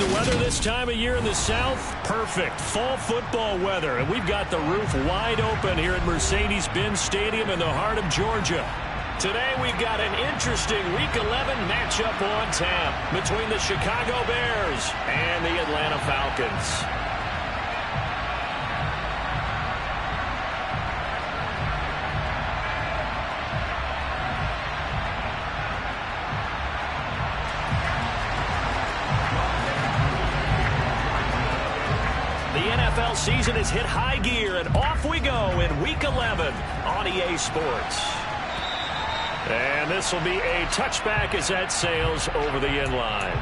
the weather this time of year in the South? Perfect. Fall football weather. And we've got the roof wide open here at Mercedes-Benz Stadium in the heart of Georgia. Today we've got an interesting Week 11 matchup on tap between the Chicago Bears and the Atlanta Falcons. The NFL season has hit high gear, and off we go in Week 11 on EA Sports. And this will be a touchback as that sails over the end line.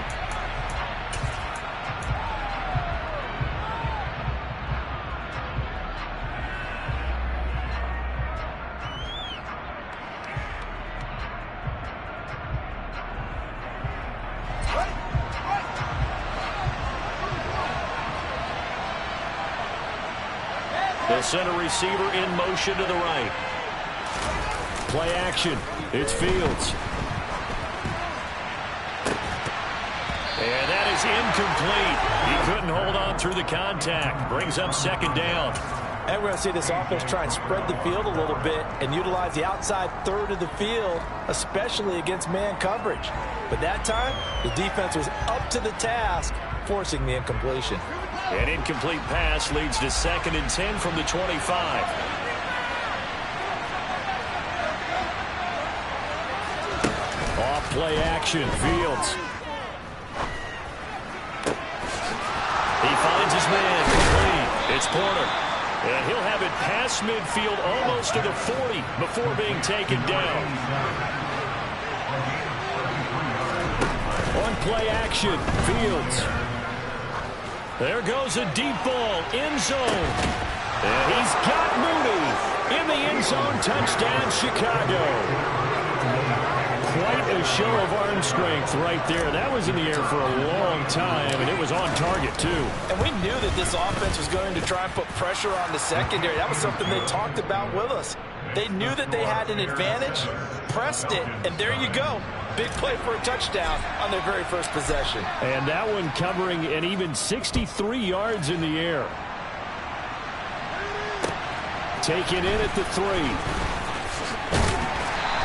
The center receiver in motion to the right. Play action. It's Fields. And that is incomplete. He couldn't hold on through the contact. Brings up second down. And we're going to see this offense try and spread the field a little bit and utilize the outside third of the field, especially against man coverage. But that time, the defense was up to the task, forcing the incompletion. An incomplete pass leads to 2nd and 10 from the 25. Off play action, Fields. He finds his man complete. It's Porter. And he'll have it past midfield almost to the 40 before being taken down. On play action, Fields. There goes a deep ball, end zone. And he's got Mooney in the end zone. Touchdown, Chicago. Quite a show of arm strength right there. That was in the air for a long time, and it was on target, too. And we knew that this offense was going to try and put pressure on the secondary. That was something they talked about with us. They knew that they had an advantage, pressed it, and there you go. Big play for a touchdown on their very first possession. And that one covering an even 63 yards in the air. Taken in at the 3.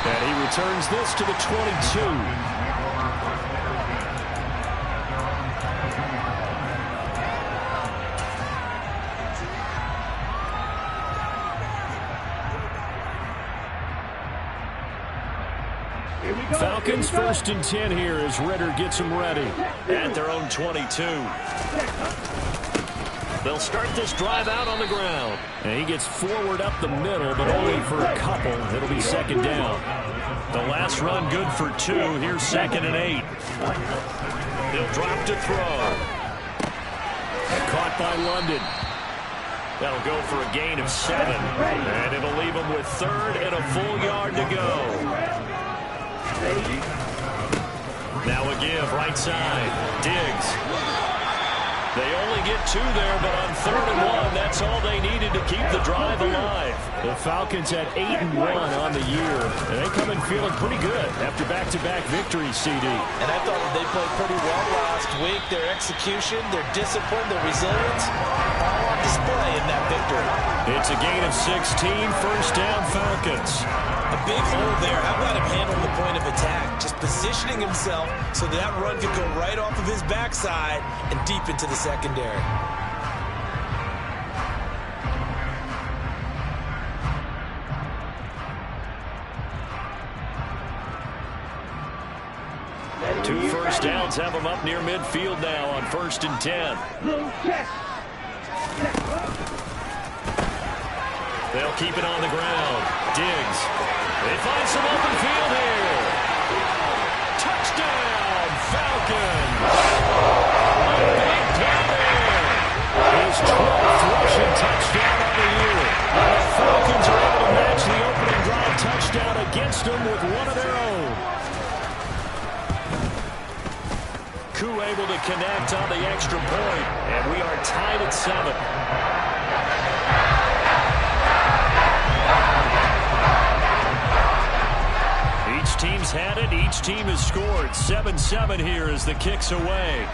And he returns this to the 22. Falcons 1st and 10 here as Ritter gets them ready at their own 22. They'll start this drive out on the ground. And he gets forward up the middle, but only for a couple. It'll be 2nd down. The last run good for 2. Here's 2nd and 8. He'll drop to throw. Caught by London. That'll go for a gain of 7. And it'll leave him with 3rd and a full yard to go. Now a give, right side. Diggs. They only get 2 there, but on 3rd and 1, that's all they needed to keep the drive alive. The Falcons at 8-1 on the year, and they come in feeling pretty good after back-to-back victories, CD. And I thought that they played pretty well last week. Their execution, their discipline, their resilience, all on display in that victory. It's a gain of 16, 1st down Falcons. A big hole there. How about him handling the point of attack? Just positioning himself so that run could go right off of his backside and deep into the secondary. Two first downs have him up near midfield now on 1st and 10. They'll keep it on the ground. Diggs. They find some open field here. Touchdown, Falcons. A big play there. His 12th rushing touchdown on the year. The Falcons are able to match the opening drive touchdown against them with one of their own. Koo able to connect on the extra point, and we are tied at 7. Each team's had it. Each team has scored. 7-7 here as the kick's away.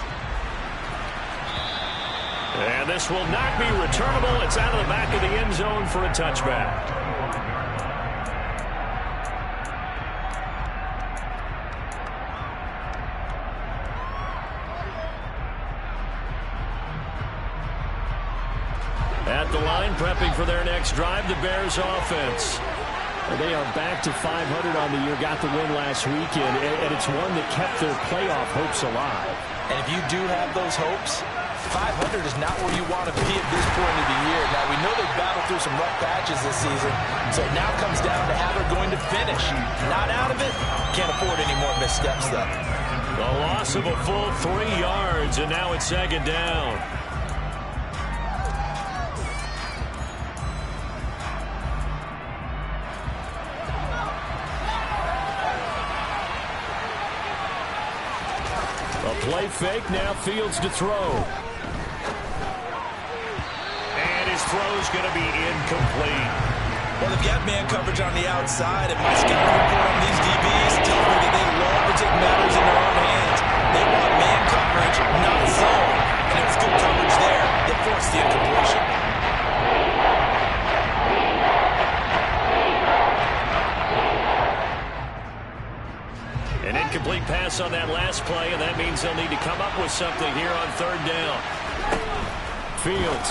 And this will not be returnable. It's out of the back of the end zone for a touchback. At the line, prepping for their next drive, the Bears offense. They are back to 500 on the year, got the win last weekend, and it's one that kept their playoff hopes alive. And if you do have those hopes, 500 is not where you want to be at this point of the year. Now, we know they've battled through some rough patches this season, so it now comes down to how they're going to finish. Not out of it, can't afford any more missteps, though. The loss of a full 3 yards, and now it's second down. Play fake, now Fields to throw. And his throw's going to be incomplete. Well, if you have man coverage on the outside, and my scouting report on these DBs tells me that they love to take matters in their own hands. They want man coverage, not zone. And it was good coverage there that forced the incompletion. An incomplete pass on that last play, and that means they'll need to come up with something here on third down. Fields.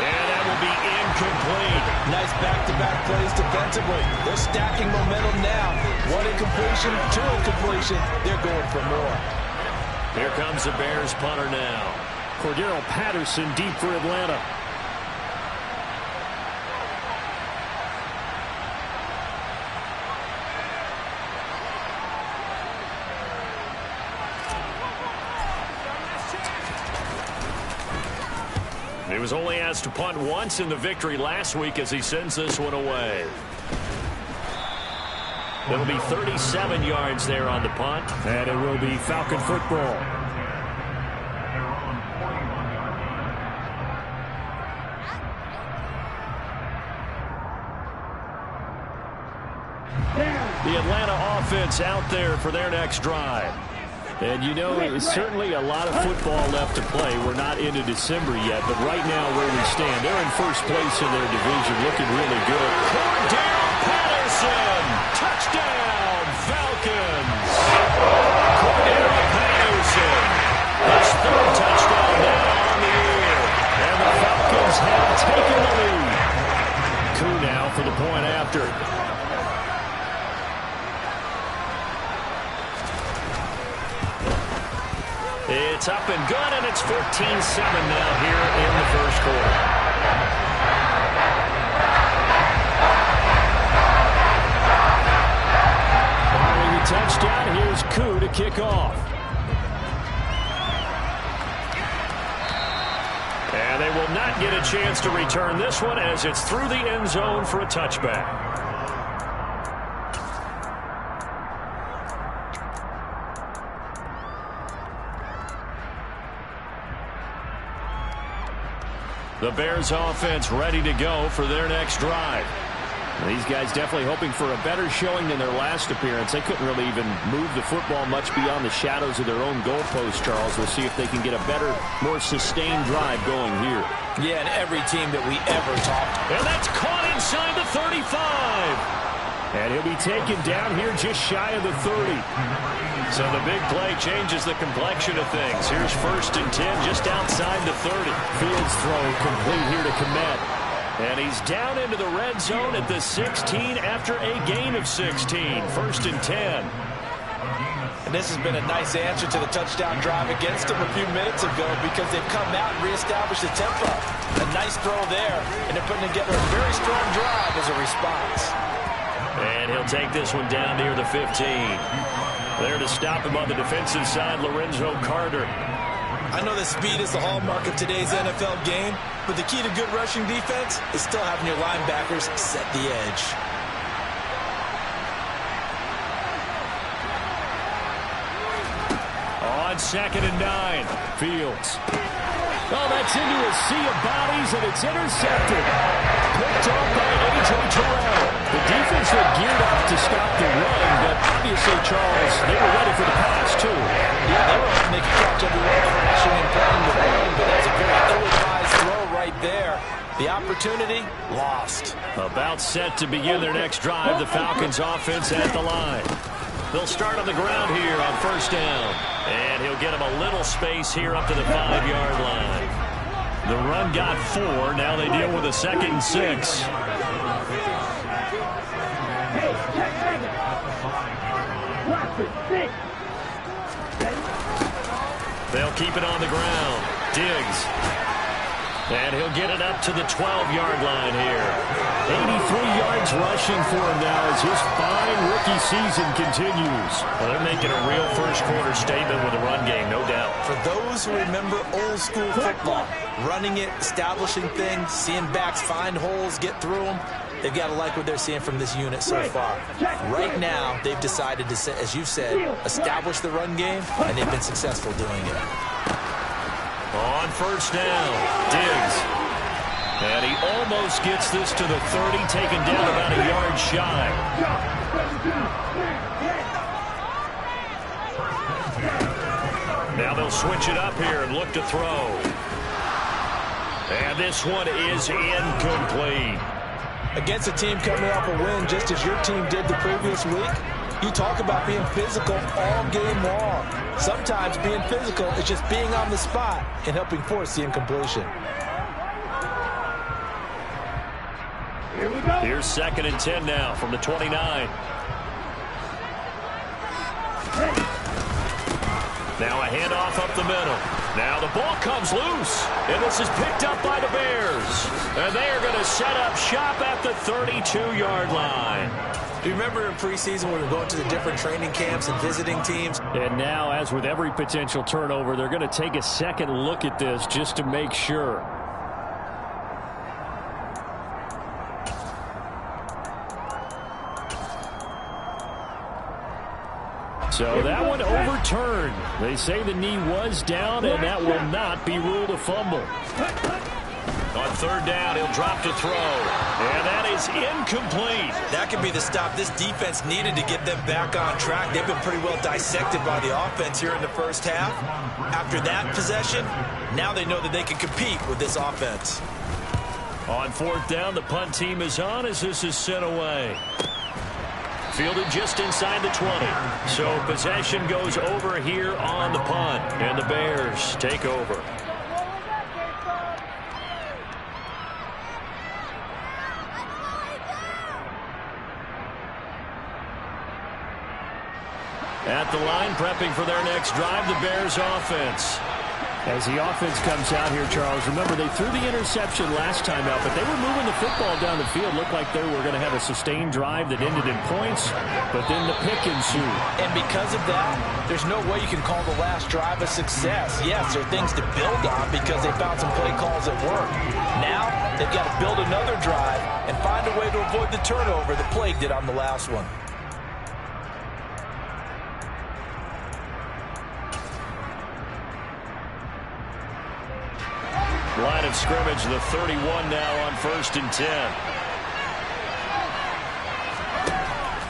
And that will be incomplete. Nice back-to-back plays defensively. They're stacking momentum now. 1 incompletion, 2 incompletion. They're going for more. Here comes the Bears punter now. Cordero Patterson deep for Atlanta. He was only asked to punt once in the victory last week as he sends this one away. It'll be 37 yards there on the punt, and it will be Falcon football. The Atlanta offense out there for their next drive. And you know, it's certainly a lot of football left to play. We're not into December yet, but right now where we stand, they're in first place in their division, looking really good. Cordero Patterson, touchdown, Falcons. Cordero Patterson, his 3rd touchdown now on the year. And the Falcons have taken the lead. Coup now for the point after. It's up and good, and it's 14-7 now here in the first quarter. Following the touchdown, here's Coup to kick off. And they will not get a chance to return this one as it's through the end zone for a touchback. The Bears offense ready to go for their next drive. These guys definitely hoping for a better showing than their last appearance. They couldn't really even move the football much beyond the shadows of their own goalpost, Charles. We'll see if they can get a better, more sustained drive going here. Yeah, and every team that we ever talked. And that's caught inside the 35. And he'll be taken down here just shy of the 30. So the big play changes the complexion of things. Here's 1st and 10 just outside the 30. Fields throw complete here to Komet. And he's down into the red zone at the 16 after a gain of 16. 1st and 10. And this has been a nice answer to the touchdown drive against them a few minutes ago because they've come out and reestablished the tempo. A nice throw there, and they're putting together a very strong drive as a response. And he'll take this one down near the 15. There to stop him on the defensive side, Lorenzo Carter. I know that speed is the hallmark of today's NFL game, but the key to good rushing defense is still having your linebackers set the edge. On 2nd and 9, Fields. Oh, that's into a sea of bodies, and it's intercepted. Picked off by A.J. Terrell. The defense had geared up to stop the run, but obviously, Charles, they were ready for the pass, too. Yeah, they were hoping they could catch everyone rushing and playing the run, The opportunity, lost. About set to begin their next drive. The Falcons offense at the line. They'll start on the ground here on first down. And he'll get him a little space here up to the 5-yard line. The run got 4. Now they deal with a 2nd and 6. They'll keep it on the ground. Diggs. And he'll get it up to the 12-yard line here. 83 yards rushing for him now as his fine rookie season continues. Well, they're making a real first-quarter statement with the run game, no doubt. For those who remember old-school football, running it, establishing things, seeing backs find holes, get through them, they've got to like what they're seeing from this unit so far. Right now, they've decided to, as you said, establish the run game, and they've been successful doing it. On first down, Diggs. And he almost gets this to the 30, taken down about a yard shy. Now they'll switch it up here and look to throw. And this one is incomplete. Against a team coming off a win just as your team did the previous week, you talk about being physical all game long. Sometimes being physical is just being on the spot and helping force the incompletion. Here we go. Here's 2nd and 10 now from the 29. Now a handoff up the middle. Now the ball comes loose, and this is picked up by the Bears. And they are going to set up shop at the 32-yard line. Do you remember in preseason when we were going to the different training camps and visiting teams? And now, as with every potential turnover, they're going to take a second look at this just to make sure. So that one overturned. They say the knee was down, and that will not be ruled a fumble. On third down, he'll drop to throw. And that is incomplete. That could be the stop this defense needed to get them back on track. They've been pretty well dissected by the offense here in the first half. After that possession, now they know that they can compete with this offense. On fourth down, the punt team is on as this is sent away. Fielded just inside the 20. So possession goes over here on the punt. And the Bears take over. At the line, prepping for their next drive, the Bears offense. As the offense comes out here, Charles, remember they threw the interception last time out, but they were moving the football down the field. Looked like they were going to have a sustained drive that ended in points, but then the pick ensued. And because of that, there's no way you can call the last drive a success. Yes, there are things to build on because they found some play calls that work. Now, they've got to build another drive and find a way to avoid the turnover that plagued it on the last one. Line of scrimmage, the 31 now on 1st and 10.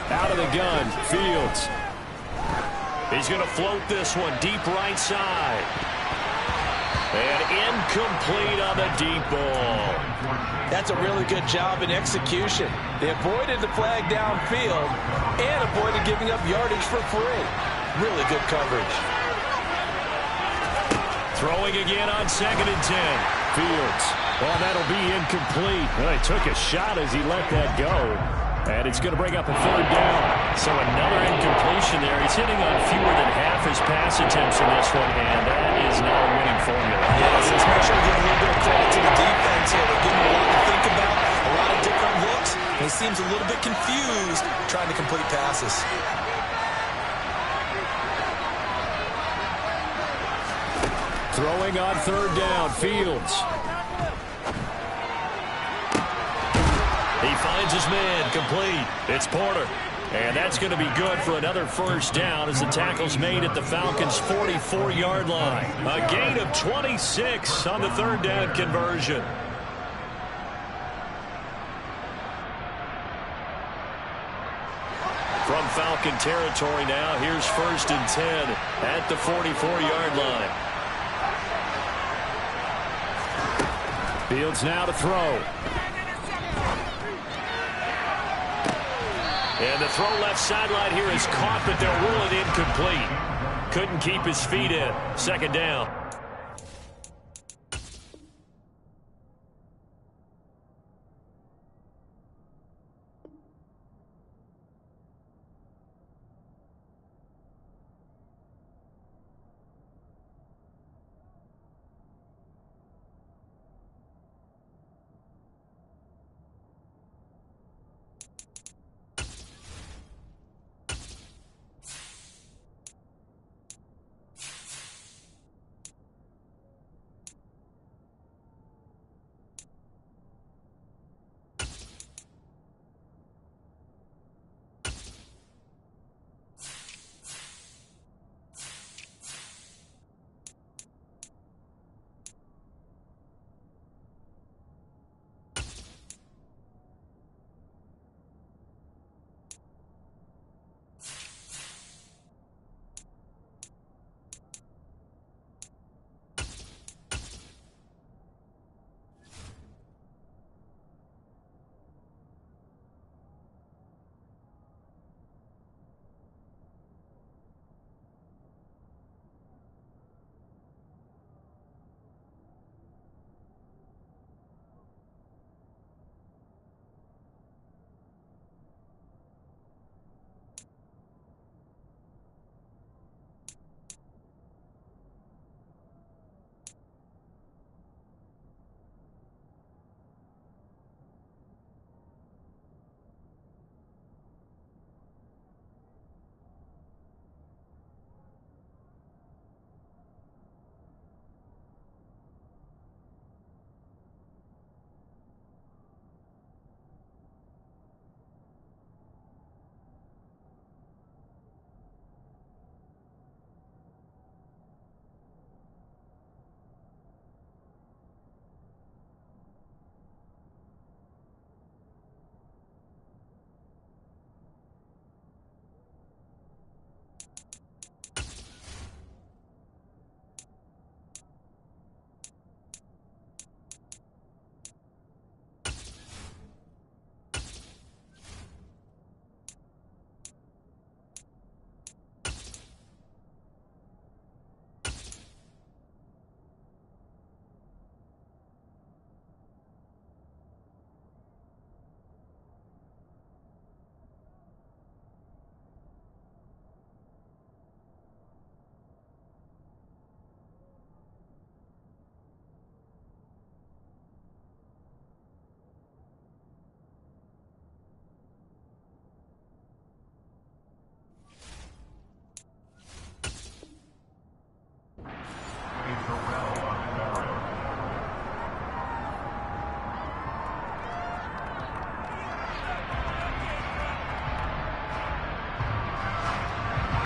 Out of the gun, Fields. He's going to float this one deep right side. And incomplete on the deep ball. That's a really good job in execution. They avoided the flag downfield and avoided giving up yardage for free. Really good coverage. Throwing again on 2nd and 10. Fields. Well, that'll be incomplete. Well, he took a shot as he let that go. And it's going to bring up a 3rd down. So another incompletion there. He's hitting on fewer than half his pass attempts in this one, and that is not a winning formula. Yes, let's make sure we give a little bit of credit to the defense here. They're giving him a lot to think about, a lot of different looks. He seems a little bit confused trying to complete passes. Throwing on 3rd down, Fields. He finds his man, complete. It's Porter. And that's going to be good for another 1st down as the tackle's made at the Falcons' 44-yard line. A gain of 26 on the 3rd down conversion. From Falcon territory now, here's 1st and 10 at the 44-yard line. Fields now to throw. And the throw left sideline here is caught, but they'll rule it incomplete. Couldn't keep his feet in. Second down.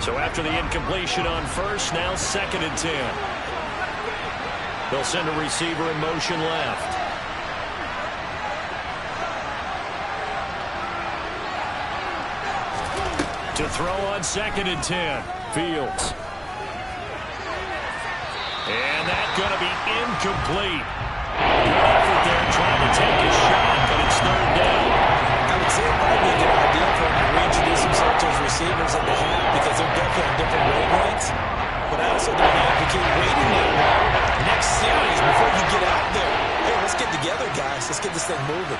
So after the incompletion on first, now 2nd and 10. They'll send a receiver in motion left. To throw on 2nd and 10. Fields. And that's going to be incomplete. Good effort there trying to take a shot, but it's 3rd down. I would say it might be a good idea for him to reintroduce himself to his receivers at the half because they're definitely on different wavelengths. But I also don't advocate waiting that long. Next series, before you get out there, hey, let's get together, guys. Let's get this thing moving.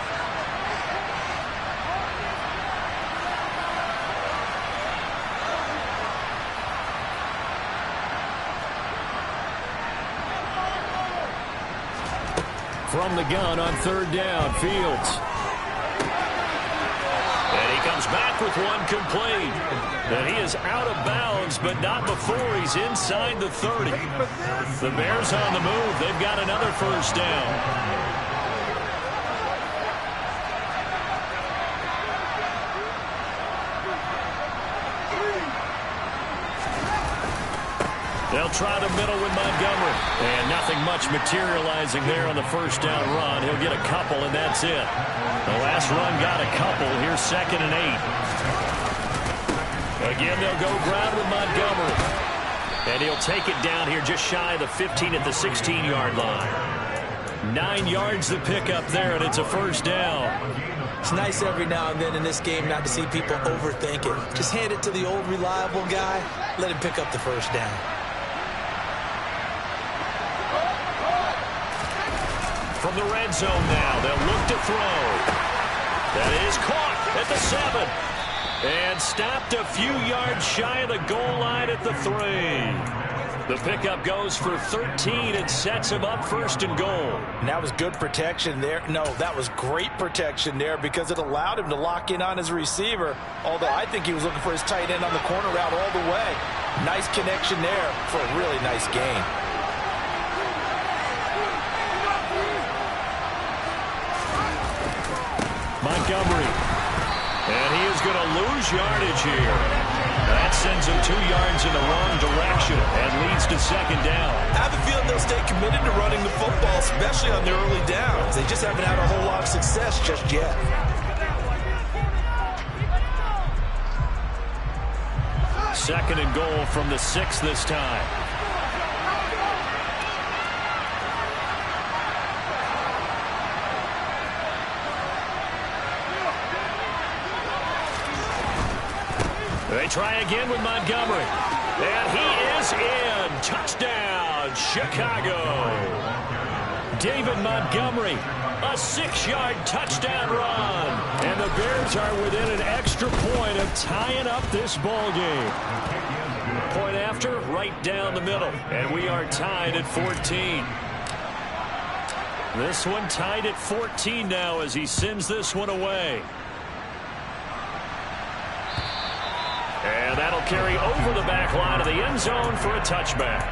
From the gun on 3rd down, Fields. And he comes back with one complete. And he is out of bounds, but not before he's inside the 30. The Bears on the move. They've got another 1st down. They'll try the middle with Montgomery. And nothing much materializing there on the 1st down run. He'll get a couple, and that's it. The last run got a couple. Here's 2nd and 8. Again, they'll go ground with Montgomery. And he'll take it down here just shy of the 15 at the 16-yard line. 9 yards to pick up there, and it's a first down. It's nice every now and then in this game not to see people overthink it. Just hand it to the old reliable guy. Let him pick up the first down. From the red zone now, they'll look to throw. That is caught at the 7. And stopped a few yards shy of the goal line at the 3. The pickup goes for 13 and sets him up first and goal. And that was good protection there. No, that was great protection there because it allowed him to lock in on his receiver. Although I think he was looking for his tight end on the corner route all the way. Nice connection there for a really nice gain. Montgomery. And he is going to lose yardage here. That sends him 2 yards in the wrong direction and leads to second down. I have a feeling they'll stay committed to running the football, especially on their early downs. They just haven't had a whole lot of success just yet. Second and goal from the 6 this time. They try again with Montgomery. And he is in. Touchdown, Chicago. David Montgomery, a 6-yard touchdown run. And the Bears are within an extra point of tying up this ball game. Point after, right down the middle. And we are tied at 14. This one tied at 14 now as he sends this one away. And that'll carry over the back line of the end zone for a touchback.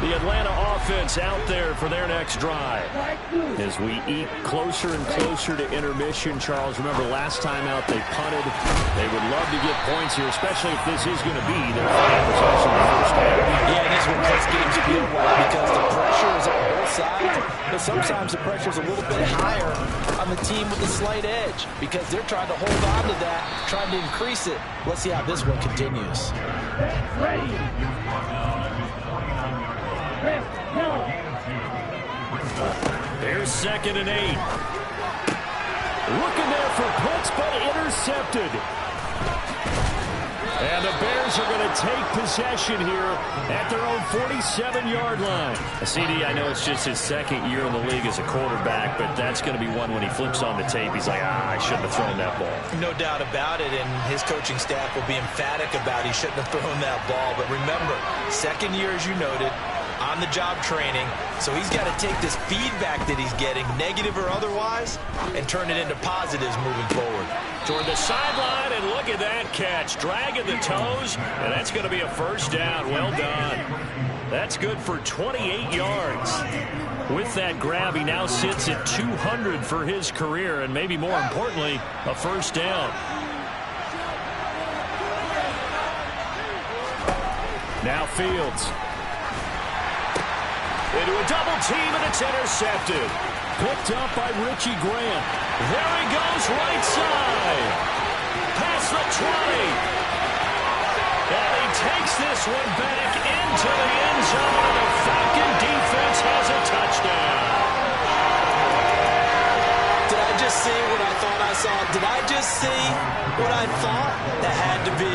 The Atlanta offense out there for their next drive. As we eke closer and closer to intermission, Charles, remember last time out they punted. They would love to get points here, especially if this is going to be their final possession in the first half. Yeah, this one close games feel well because the pressure is on both sides, but sometimes the pressure is a little bit higher on the team with a slight edge because they're trying to hold on to that, trying to increase it. Let's see how this one continues. Here's 2nd and 8. Looking there for Pitts, but intercepted. And the Bears are going to take possession here at their own 47-yard line. CD, I know it's just his 2nd year in the league as a quarterback, but that's going to be one when he flips on the tape. He's like, I shouldn't have thrown that ball. No doubt about it, and his coaching staff will be emphatic about he shouldn't have thrown that ball. But remember, 2nd year, as you noted, on-the-job training, so he's got to take this feedback that he's getting, negative or otherwise, and turn it into positives moving forward. Toward the sideline, and look at that catch. Dragging the toes, and that's going to be a first down. Well done. That's good for 28 yards. With that grab, he now sits at 200 for his career, and maybe more importantly, a first down. Now Fields. Into a double team, and it's intercepted. Picked up by Richie Grant. There he goes, right side. Past the 20. And he takes this one back into the end zone, and the Falcon defense has a touchdown. Did I just see what I thought I saw? Did I just see what I thought? That had to be.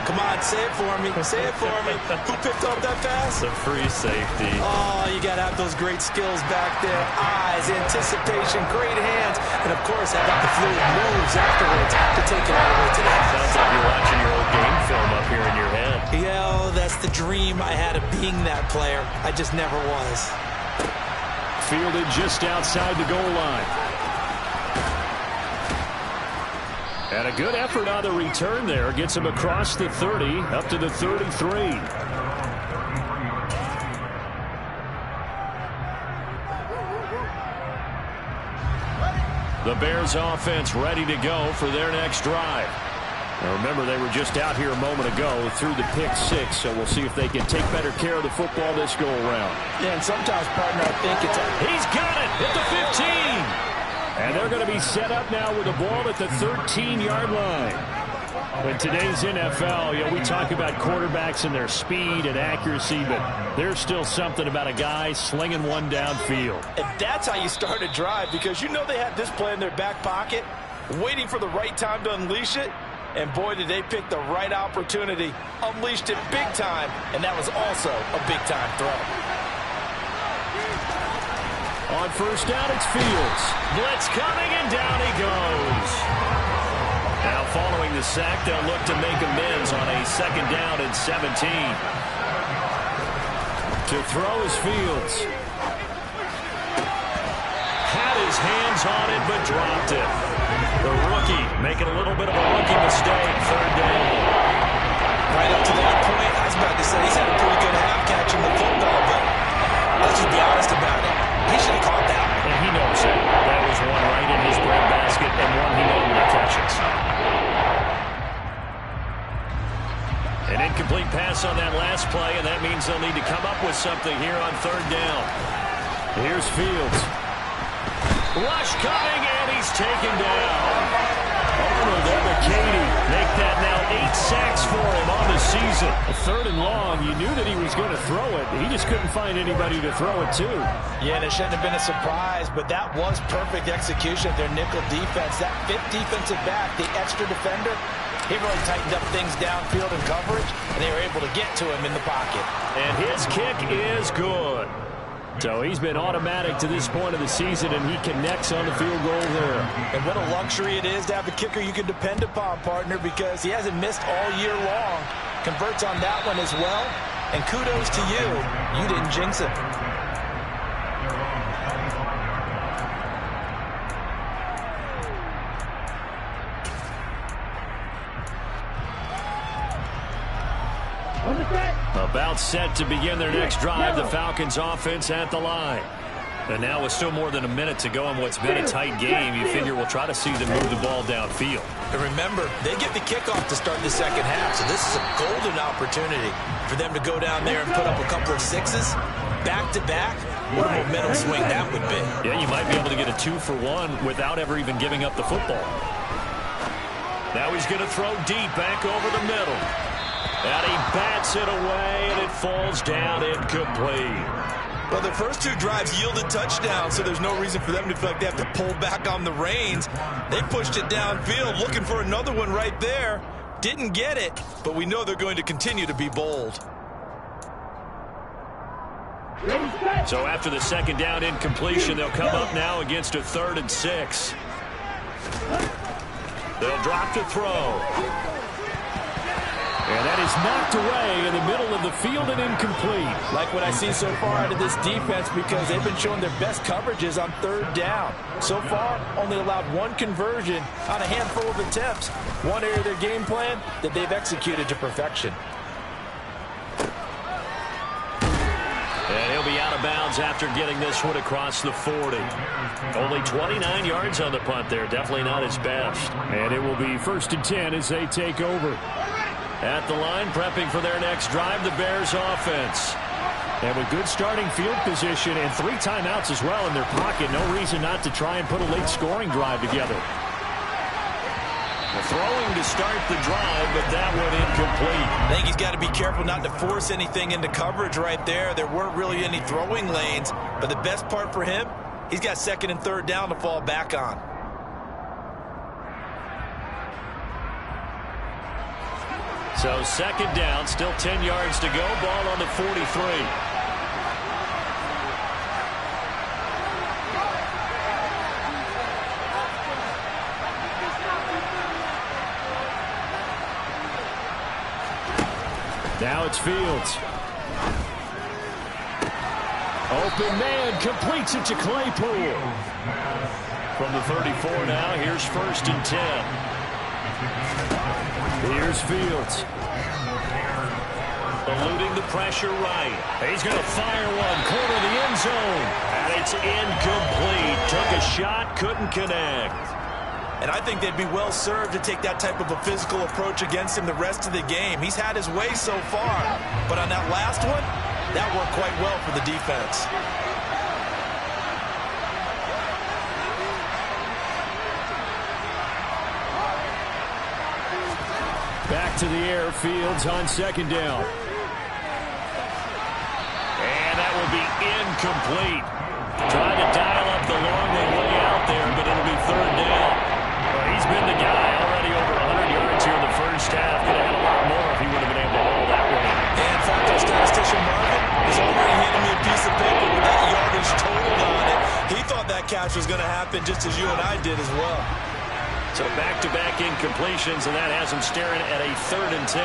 Come on, say it for me. Say it for me. Who picked up that pass? The free safety. Oh, you got to have those great skills back there. Eyes, anticipation, great hands. And, of course, how about the fluid moves afterwards to take it all the way to that. Sounds like you're watching your old game film up here in your head. Yeah, oh, that's the dream I had of being that player. I just never was. Fielded just outside the goal line. And a good effort on the return there. Gets him across the 30, up to the 33. The Bears offense ready to go for their next drive. Now remember, they were just out here a moment ago through the pick 6, so we'll see if they can take better care of the football this go-around. Yeah, and sometimes, partner, I think it's... He's got it at the 15. And they're going to be set up now with the ball at the 13-yard line. In today's NFL, we talk about quarterbacks and their speed and accuracy, but there's still something about a guy slinging one downfield. And that's how you start a drive, because you know they had this play in their back pocket, waiting for the right time to unleash it. And boy, did they pick the right opportunity, unleashed it big time, and that was also a big-time throw. On first down, it's Fields. Blitz coming, and down he goes. Now following the sack, they'll look to make amends on a second down and 17. To throw is Fields. Had his hands on it, but dropped it. The rookie making a little bit of a rookie mistake. Third down. Right up to that point, I was about to say he's had a pretty good half catching the football, but let's just be honest about it. He should have caught that. And he knows it. That was one right in his breadbasket and one he normally catches. An incomplete pass on that last play, and that means they'll need to come up with something here on third down. Here's Fields. Rush coming, and he's taken down. Arnold Ebiketie make that now 8 sacks for him on the season. Third and long, you knew that he was going to throw it. He just couldn't find anybody to throw it to. Yeah, and it shouldn't have been a surprise, but that was perfect execution of their nickel defense. That fifth defensive back, the extra defender, he really tightened up things downfield in coverage, and they were able to get to him in the pocket. And his kick is good. So he's been automatic to this point of the season, and he connects on the field goal there. And what a luxury it is to have a kicker you can depend upon, partner, because he hasn't missed all year long. Converts on that one as well. And kudos to you. You didn't jinx him. About set to begin their next drive, the Falcons offense at the line. And now with still more than a minute to go in what's been a tight game, you figure we'll try to see them move the ball downfield. And remember, they get the kickoff to start the second half, so this is a golden opportunity for them to go down there and put up a couple of sixes back-to-back. What a momentum swing that would be. Yeah, you might be able to get a 2-for-1 without ever even giving up the football. Now he's going to throw deep back over the middle. And he bats it away, and it falls down incomplete. Well, the first two drives yielded touchdowns, so there's no reason for them to feel like they have to pull back on the reins. They pushed it downfield, looking for another one right there. Didn't get it, but we know they're going to continue to be bold. So after the second down incompletion, they'll come up now against a 3rd and 6. They'll drop to throw. And that is knocked away in the middle of the field and incomplete. Like what I see so far out of this defense, because they've been showing their best coverages on third down. So far, only allowed one conversion on a handful of attempts. One area of their game plan that they've executed to perfection. And he'll be out of bounds after getting this one across the 40. Only 29 yards on the punt there. Definitely not his best. And it will be 1st and 10 as they take over. At the line, prepping for their next drive, the Bears offense. And with good starting field position and 3 timeouts as well in their pocket, no reason not to try and put a late scoring drive together. Throwing to start the drive, but that one incomplete. I think he's got to be careful not to force anything into coverage right there. There weren't really any throwing lanes, but the best part for him, he's got 2nd and 3rd down to fall back on. So 2nd down, still 10 yards to go, ball on the 43. Now it's Fields. Open man, completes it to Claypool. From the 34 now, here's 1st and 10. Here's Fields. Eluding the pressure right. He's going to fire one, corner of the end zone. And it's incomplete. Took a shot, couldn't connect. And I think they'd be well served to take that type of a physical approach against him the rest of the game. He's had his way so far, but on that last one, that worked quite well for the defense. back to the air. Fields on second down. And that will be incomplete. Trying to dial up the long way out there, but it'll be third down. Well, he's been the guy already over 100 yards here in the first half. Could have had a lot more if he would have been able to haul that one. And Falcons statistician Marvin has already handed me a piece of paper with that yardage total on it. He thought that catch was going to happen just as you and I did as well. So back-to-back incompletions, and that has him staring at a 3rd and 10.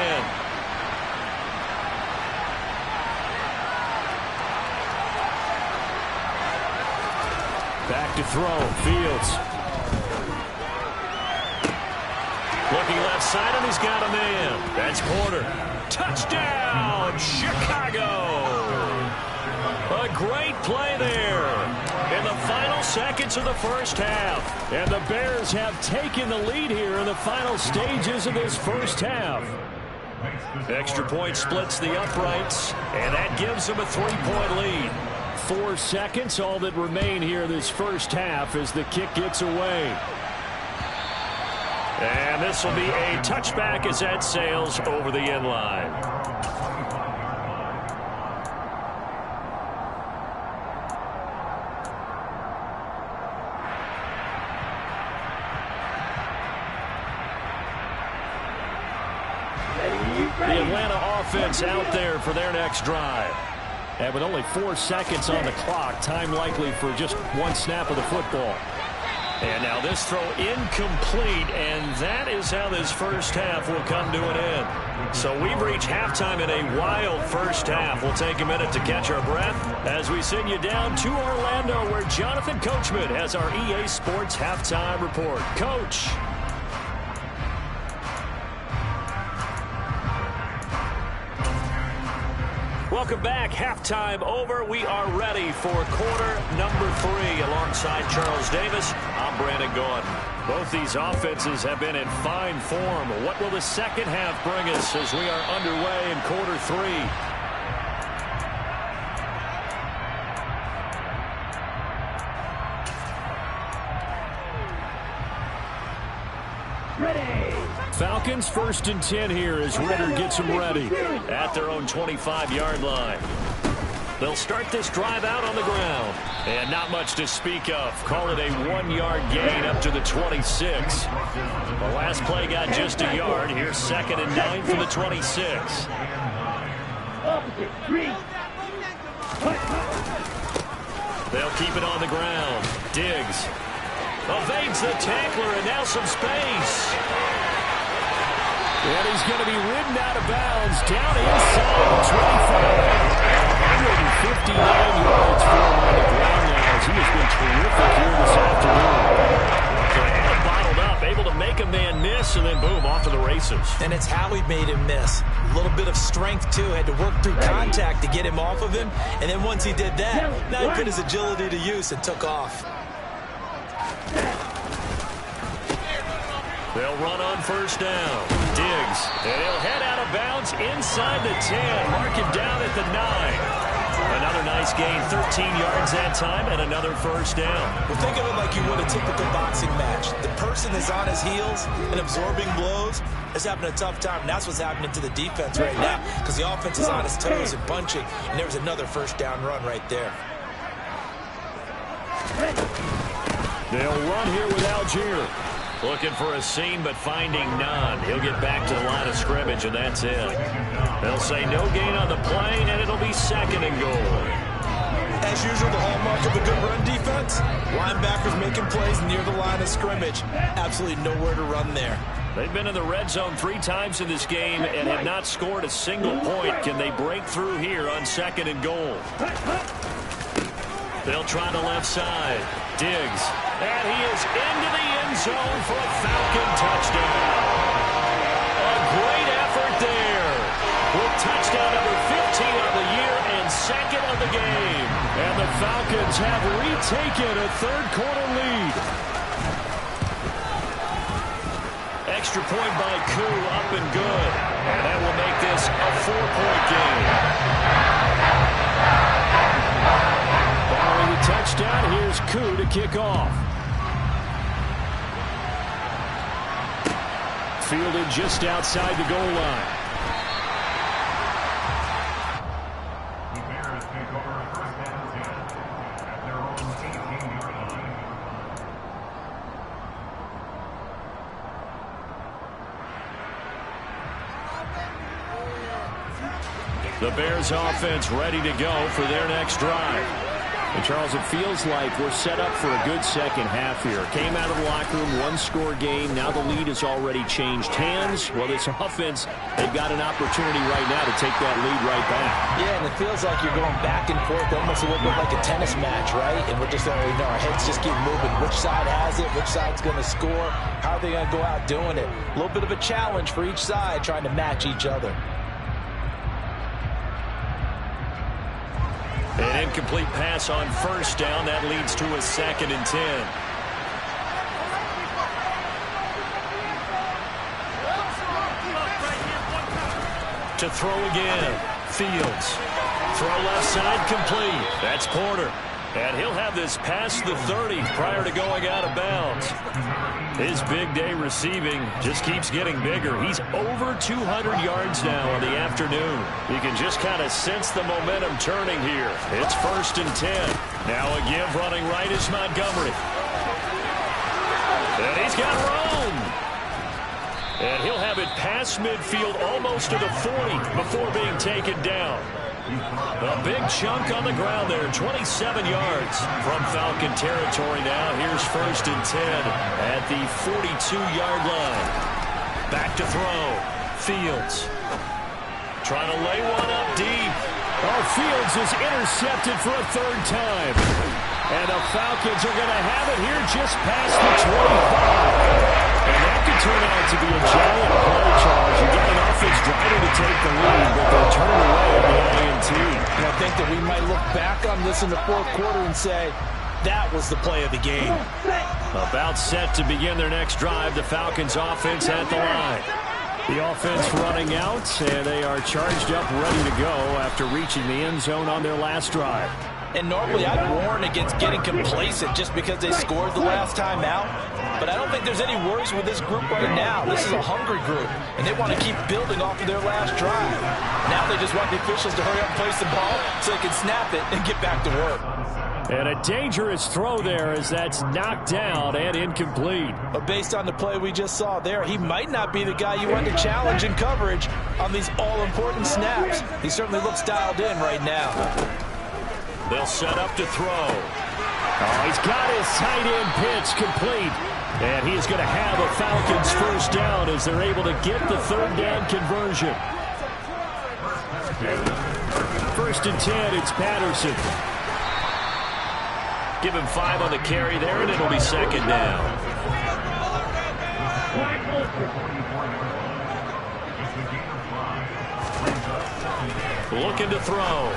Back to throw. Fields. Looking left side, and he's got a man. That's Porter. Touchdown, Chicago! A great play there in the final seconds of the first half. And the Bears have taken the lead here in the final stages of this first half. Extra point splits the uprights, and that gives them a 3-point lead. 4 seconds, all that remain here this first half as the kick gets away. And this will be a touchback as that sails over the end line. The Atlanta offense out there for their next drive. And with only 4 seconds on the clock, time likely for just 1 snap of the football. And now this throw incomplete, and that is how this first half will come to an end. So we've reached halftime in a wild first half. We'll take a minute to catch our breath as we send you down to Orlando, where Jonathan Coachman has our EA Sports halftime report. Coach. Welcome back. Halftime over. We are ready for quarter number 3 alongside Charles Davis. I'm Brandon Gordon. Both these offenses have been in fine form. What will the second half bring us as we are underway in quarter 3? Falcons 1st and 10 here as Ritter gets them ready at their own 25-yard line. They'll start this drive out on the ground. And not much to speak of. Call it a 1-yard gain up to the 26. The last play got just a yard. Here's 2nd and 9 for the 26. They'll keep it on the ground. Diggs evades the tackler, and now some space. And he's going to be ridden out of bounds down inside the 25. 159 yards for him on the ground now as he has been terrific here this afternoon. So they had him bottled up, able to make a man miss, and then boom, off to the races. And it's how he made him miss. A little bit of strength, too. Had to work through contact to get him off of him. And then once he did that, now he put his agility to use and took off. They'll run on first down. Diggs. And he'll head out of bounds inside the 10. Mark him down at the 9. Another nice gain, 13 yards that time, and another first down. Well, think of it like you would a typical boxing match. The person is on his heels and absorbing blows is having a tough time. And that's what's happening to the defense right now because the offense is on his toes and punching, and there was another first down run right there. They'll run here with Algier. Looking for a seam, but finding none. He'll get back to the line of scrimmage, and that's it. They'll say no gain on the play, and it'll be 2nd and goal. As usual, the hallmark of a good run defense, linebackers making plays near the line of scrimmage. Absolutely nowhere to run there. They've been in the red zone 3 times in this game and have not scored a single point. Can they break through here on 2nd and goal? They'll try the left side. Diggs. And he is into the end zone for a Falcon touchdown. A great effort there. With touchdown number 15 of the year and 2nd of the game. And the Falcons have retaken a 3rd-quarter lead. Extra point by Koo, up and good. And that will make this a 4-point game. Following the touchdown, here's Koo to kick off. fielded just outside the goal line. The Bears take over first and 10 at their own 18-yard line. The Bears offense ready to go for their next drive. And Charles, it feels like we're set up for a good second half here. Came out of the locker room, one-score game. Now the lead has already changed hands. Well, this offense, they've got an opportunity right now to take that lead right back. Yeah, and it feels like you're going back and forth almost a little bit like a tennis match, right? And we're just already know our heads just keep moving. Which side has it? Which side's going to score? How are they going to go out doing it? A little bit of a challenge for each side trying to match each other. An incomplete pass on first down. That leads to a 2nd and 10. To throw again. Fields. Throw left side complete. That's Porter. And he'll have this past the 30 prior to going out of bounds. His big day receiving just keeps getting bigger. He's over 200 yards now on the afternoon. You can just kind of sense the momentum turning here. It's 1st and 10. Now a give running right is Montgomery. And he's got Rome. And he'll have it past midfield almost to the 40 before being taken down. A big chunk on the ground there, 27 yards from Falcon territory now. Here's 1st and 10 at the 42-yard line. Back to throw. Fields trying to lay one up deep. Oh, Fields is intercepted for a 3rd time. And the Falcons are going to have it here just past the 25. And that could turn out to be a giant play, Charles. You got an offense driving to take the lead, but they'll turn away at the INT. And I think that we might look back on this in the 4th quarter and say, that was the play of the game. About set to begin their next drive, the Falcons offense at the line. The offense running out, and they are charged up, ready to go after reaching the end zone on their last drive. And normally I'd warn against getting complacent just because they scored the last time out. But I don't think there's any worries with this group right now. This is a hungry group, and they want to keep building off of their last drive. Now they just want the officials to hurry up and place the ball so they can snap it and get back to work. And a dangerous throw there as that's knocked down and incomplete. But based on the play we just saw there, he might not be the guy you want to challenge in coverage on these all-important snaps. He certainly looks dialed in right now. They'll set up to throw. Oh, he's got his tight end pitch complete. And he is going to have a Falcons 1st down as they're able to get the 3rd down conversion. 1st and 10, it's Patterson. Give him 5 on the carry there, and it'll be 2nd down. Looking to throw.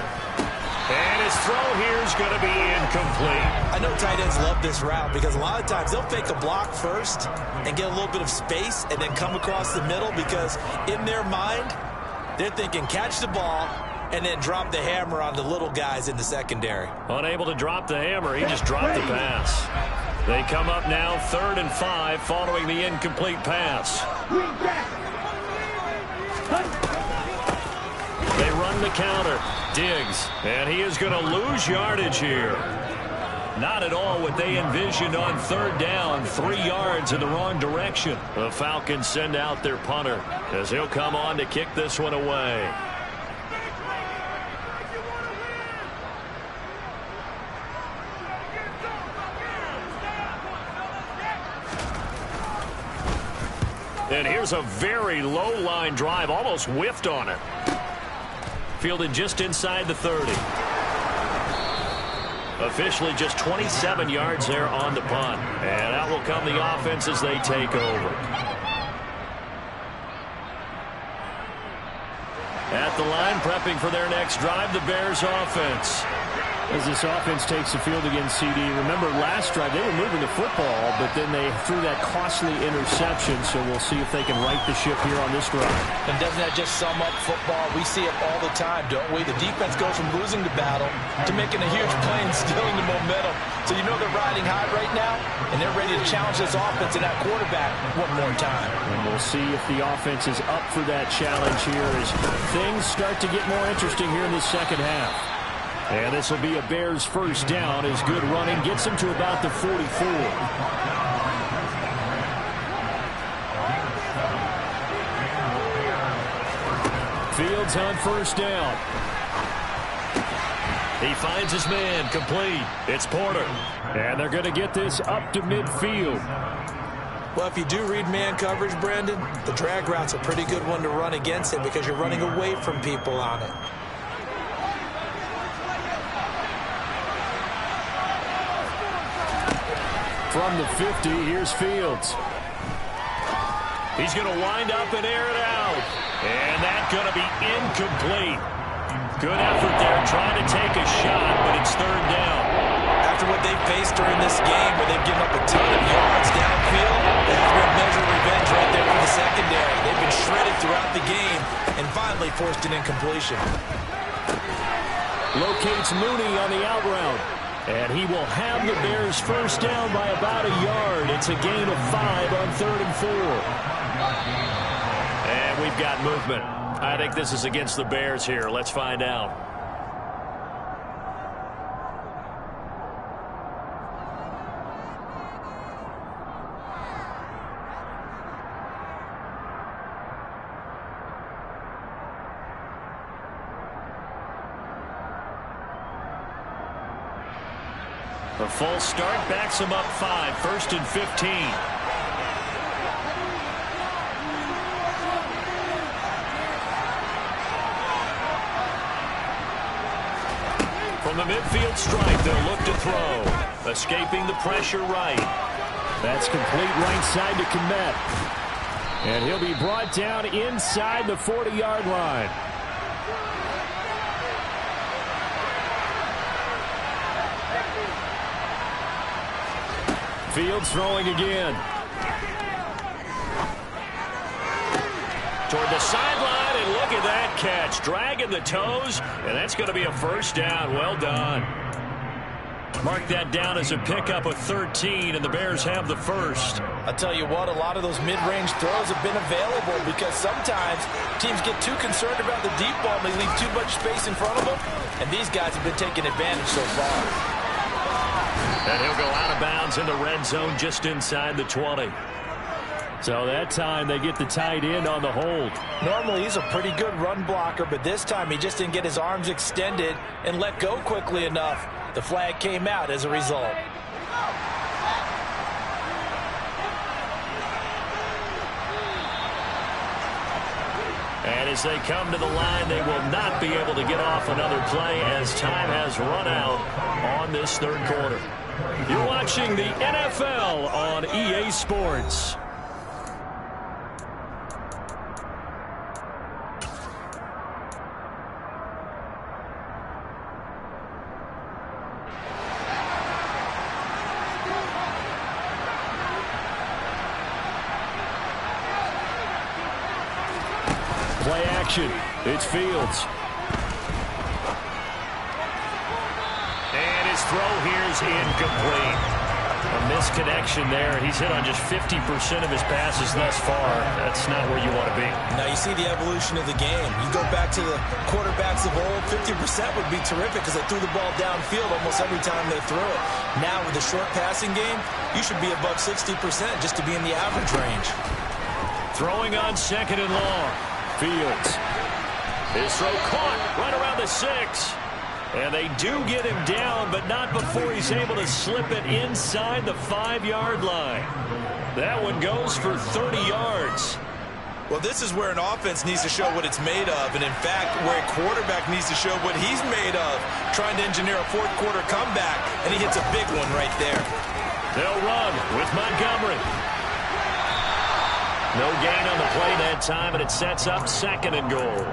And his throw here is going to be incomplete. I know tight ends love this route because a lot of times they'll fake a block first and get a little bit of space and then come across the middle because in their mind, they're thinking catch the ball and then drop the hammer on the little guys in the secondary. Unable to drop the hammer, he just dropped the pass. They come up now 3rd and 5 following the incomplete pass. They run the counter. Diggs, and he is going to lose yardage here. Not at all what they envisioned on 3rd down. 3 yards in the wrong direction. The Falcons send out their punter as he'll come on to kick this one away. And here's a very low line drive, almost whiffed on it. Fielded just inside the 30. Officially just 27 yards there on the punt. And out will come the offense as they take over. At the line, prepping for their next drive, the Bears offense. As this offense takes the field against CD, remember last drive they were moving the football, but then they threw that costly interception, so we'll see if they can right the ship here on this drive. And doesn't that just sum up football? We see it all the time, don't we? The defense goes from losing the battle to making a huge play and stealing the momentum. So you know they're riding high right now, and they're ready to challenge this offense and that quarterback one more time. And we'll see if the offense is up for that challenge here as things start to get more interesting here in the second half. And this will be a Bears first down as good running gets them to about the 44. Fields on first down. He finds his man complete. It's Porter. And they're going to get this up to midfield. Well, if you do read man coverage, Brandon, the drag route's a pretty good one to run against it because you're running away from people on it. From the 50, here's Fields. He's going to wind up and air it out. And that's going to be incomplete. Good effort there trying to take a shot, but it's third down. After what they've faced during this game where they've given up a ton of yards downfield, they have to measure revenge right there for the secondary. They've been shredded throughout the game and finally forced an incompletion. Locates Mooney on the out route. And he will have the Bears first down by about a yard. It's a gain of 5 on 3rd and 4. And we've got movement. I think this is against the Bears here. Let's find out. A false start backs him up 5, 1st and 15. From the midfield stripe, they'll look to throw. Escaping the pressure right. That's complete right side to Kmet. And he'll be brought down inside the 40-yard line. Fields throwing again. Toward the sideline, and look at that catch. Dragging the toes, and that's going to be a first down. Well done. Mark that down as a pickup of 13, and the Bears have the first. I'll tell you what, a lot of those mid-range throws have been available because sometimes teams get too concerned about the deep ball and they leave too much space in front of them, and these guys have been taking advantage so far. And he'll go out of bounds in the red zone just inside the 20. So that time they get the tight end on the hold. Normally he's a pretty good run blocker, but this time he just didn't get his arms extended and let go quickly enough. The flag came out as a result. And as they come to the line, they will not be able to get off another play as time has run out on this third quarter. You're watching the NFL on EA Sports. Play action. It's Fields. And his throw here is incomplete. A misconnection there. He's hit on just 50% of his passes thus far. That's not where you want to be. Now you see the evolution of the game. You go back to the quarterbacks of old, 50% would be terrific because they threw the ball downfield almost every time they threw it. Now with the short passing game, you should be above 60% just to be in the average range. Throwing on 2nd and long. Fields. His throw caught right around the 6. And they do get him down, but not before he's able to slip it inside the 5-yard line. That one goes for 30 yards. Well, this is where an offense needs to show what it's made of, and in fact, where a quarterback needs to show what he's made of, trying to engineer a fourth-quarter comeback, and he hits a big one right there. They'll run with Montgomery. No gain on the play that time, and it sets up 2nd and goal.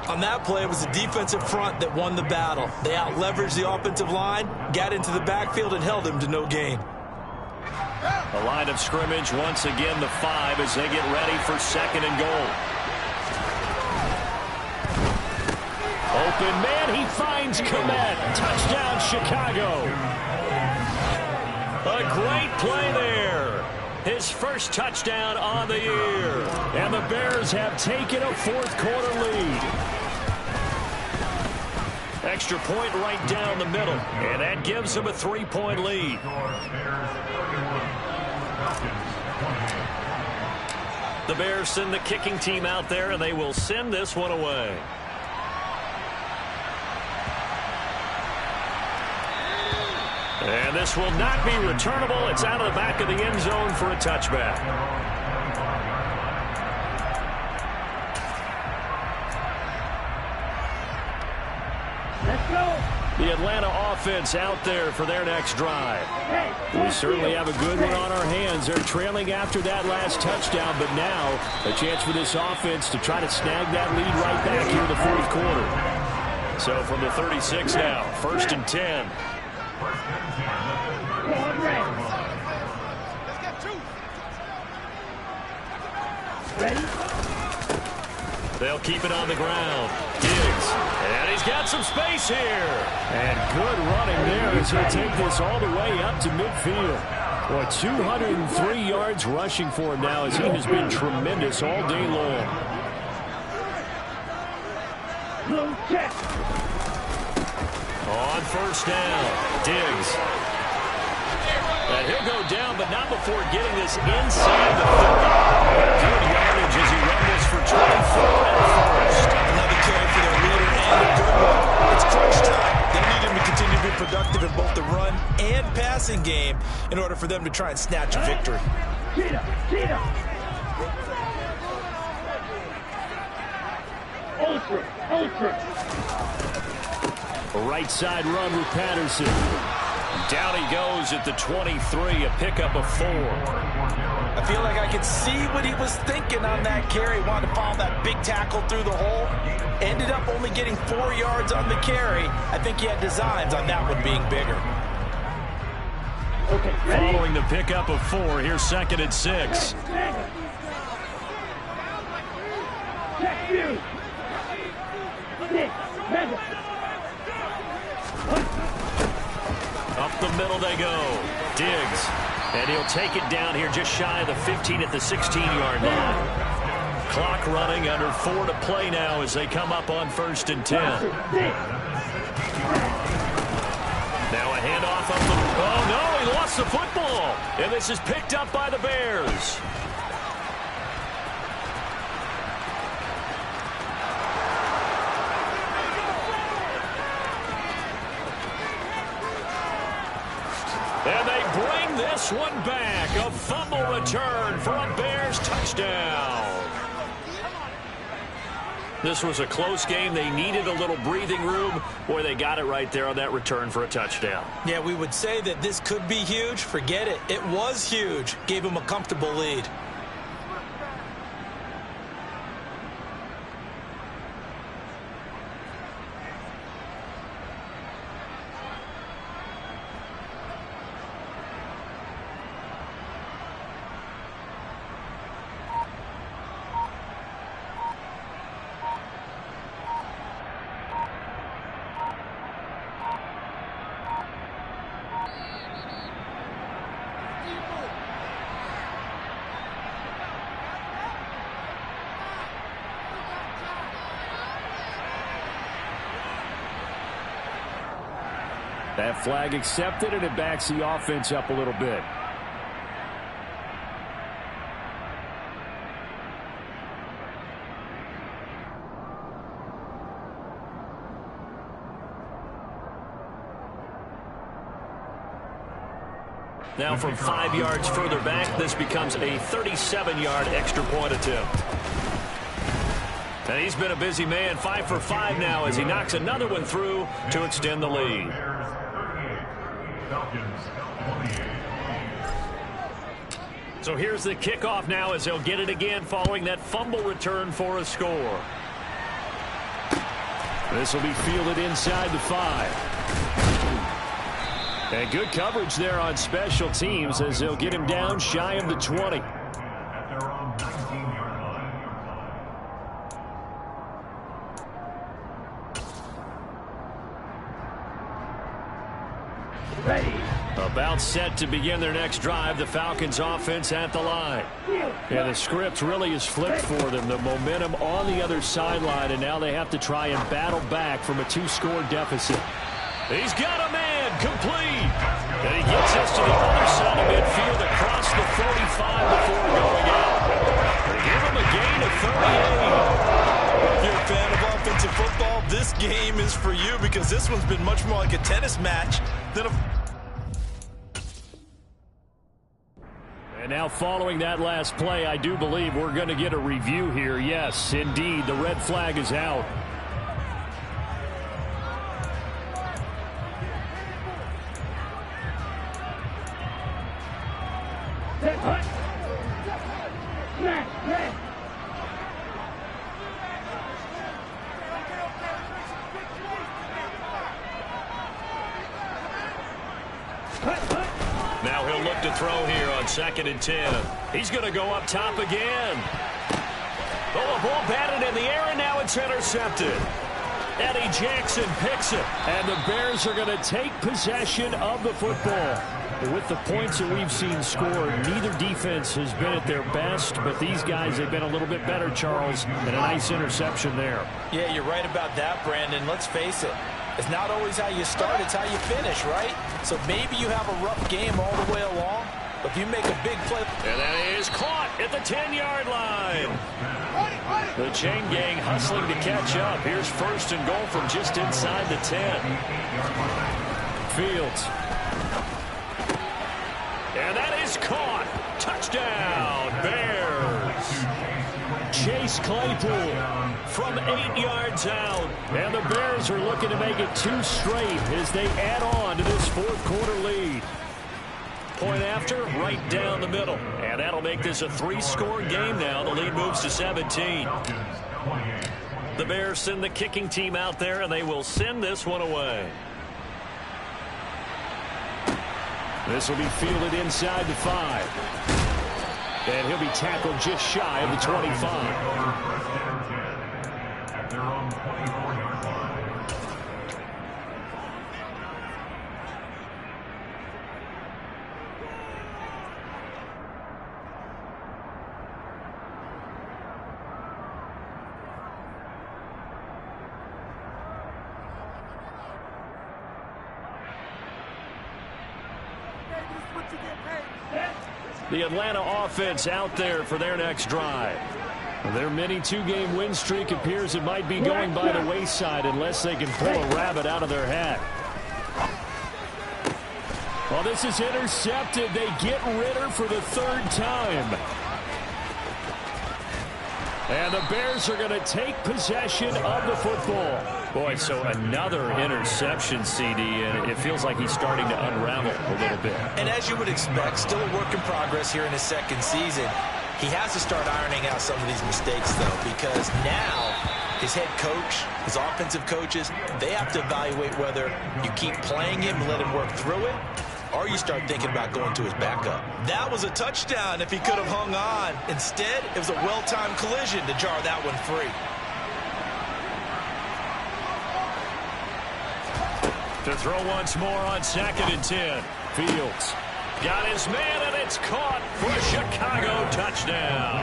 On that play, it was the defensive front that won the battle. They out-leveraged the offensive line, got into the backfield, and held him to no gain. The line of scrimmage, once again, the 5 as they get ready for 2nd and goal. Open man, he finds Komet. Touchdown, Chicago. A great play there. His first touchdown on the year. And the Bears have taken a 4th-quarter lead. Extra point right down the middle. And that gives them a 3-point lead. The Bears send the kicking team out there, and they will send this one away. And this will not be returnable. It's out of the back of the end zone for a touchback. Let's go. The Atlanta offense out there for their next drive. We certainly have a good one on our hands. They're trailing after that last touchdown, but now a chance for this offense to try to snag that lead right back here in the 4th quarter. So from the 36 now, 1st and 10. Ready? They'll keep it on the ground. Diggs. And he's got some space here. And good running there as he'll take this all the way up to midfield. Well, 203 yards rushing for him now as he has been tremendous all day long. Blue check. On 1st down, Diggs. And he'll go down, but not before getting this inside the 30. Good yardage as he ran this for 24 and 1st. Another carry for their leader and a good one. It's crunch time. They need him to continue to be productive in both the run and passing game in order for them to try and snatch a victory. Cheetah. Ultra. Right side run with Patterson. Down he goes at the 23, a pickup of 4. I feel like I could see what he was thinking on that carry. Wanted to follow that big tackle through the hole. Ended up only getting 4 yards on the carry. I think he had designs on that one being bigger. Okay, ready? Following the pickup of 4, here's 2nd and 6. Check you. Mega. Up the middle they go. Diggs. And he'll take it down here just shy of the 15 at the 16-yard line. Clock running, under 4 to play now as they come up on 1st and 10. Now a handoff up the... Oh, no, he lost the football. And this is picked up by the Bears. And they bring this one back. A fumble return for a Bears touchdown. This was a close game. They needed a little breathing room. Boy, they got it right there on that return for a touchdown. Yeah, we would say that this could be huge. Forget it. It was huge. Gave him a comfortable lead. That flag accepted, and it backs the offense up a little bit. Now from 5 yards further back, this becomes a 37-yard extra point attempt. And he's been a busy man, 5 for 5 now as he knocks another one through to extend the lead. So here's the kickoff now as they'll get it again following that fumble return for a score. This will be fielded inside the 5. And good coverage there on special teams as they'll get him down shy of the 20. At their own 19-yard line. Ready. About set to begin their next drive, the Falcons offense at the line. And the script really is flipped for them. The momentum on the other sideline, and now they have to try and battle back from a 2-score deficit. He's got a man complete. And he gets us to the other side of midfield across the 45 before going out. They give him a gain of 38. If you're a fan of offensive football, this game is for you because this one's been much more like a tennis match than a... And now following that last play, I do believe we're going to get a review here. Yes, indeed, the red flag is out. Set, hut. Smash, red. Hut, hut. Now he'll look to throw here on 2nd and 10. He's going to go up top again. Oh, the ball batted in the air, and now it's intercepted. Eddie Jackson picks it, and the Bears are going to take possession of the football. With the points that we've seen scored, neither defense has been at their best, but these guys have been a little bit better, Charles, and a nice interception there. Yeah, you're right about that, Brandon. Let's face it. It's not always how you start, it's how you finish, right? So maybe you have a rough game all the way along, but if you make a big play... And that is caught at the 10-yard line. The chain gang hustling to catch up. Here's 1st and goal from just inside the 10. Fields. And that is caught. Touchdown, Bears. Chase Claypool from 8 yards out. And the Bears are looking to make it 2 straight as they add on to this 4th quarter lead. Point after, right down the middle. And that'll make this a 3-score game now. The lead moves to 17. The Bears send the kicking team out there, and they will send this one away. This will be fielded inside the 5. And he'll be tackled just shy of the 25. At their own 24-yard line. The Atlanta offense out there for their next drive. Their mini 2-game win streak appears it might be going by the wayside unless they can pull a rabbit out of their hat. Well, this is intercepted. They get Ritter for the 3rd time. And the Bears are going to take possession of the football. Boy, so another interception, CD, and it feels like he's starting to unravel a little bit. And as you would expect, still a work in progress here in his 2nd season. He has to start ironing out some of these mistakes, though, because now his head coach, his offensive coaches, they have to evaluate whether you keep playing him and let him work through it, or you start thinking about going to his backup. That was a touchdown if he could have hung on. Instead, it was a well-timed collision to jar that one free. To throw once more on 2nd and 10. Fields got his man, and it's caught for a Chicago touchdown.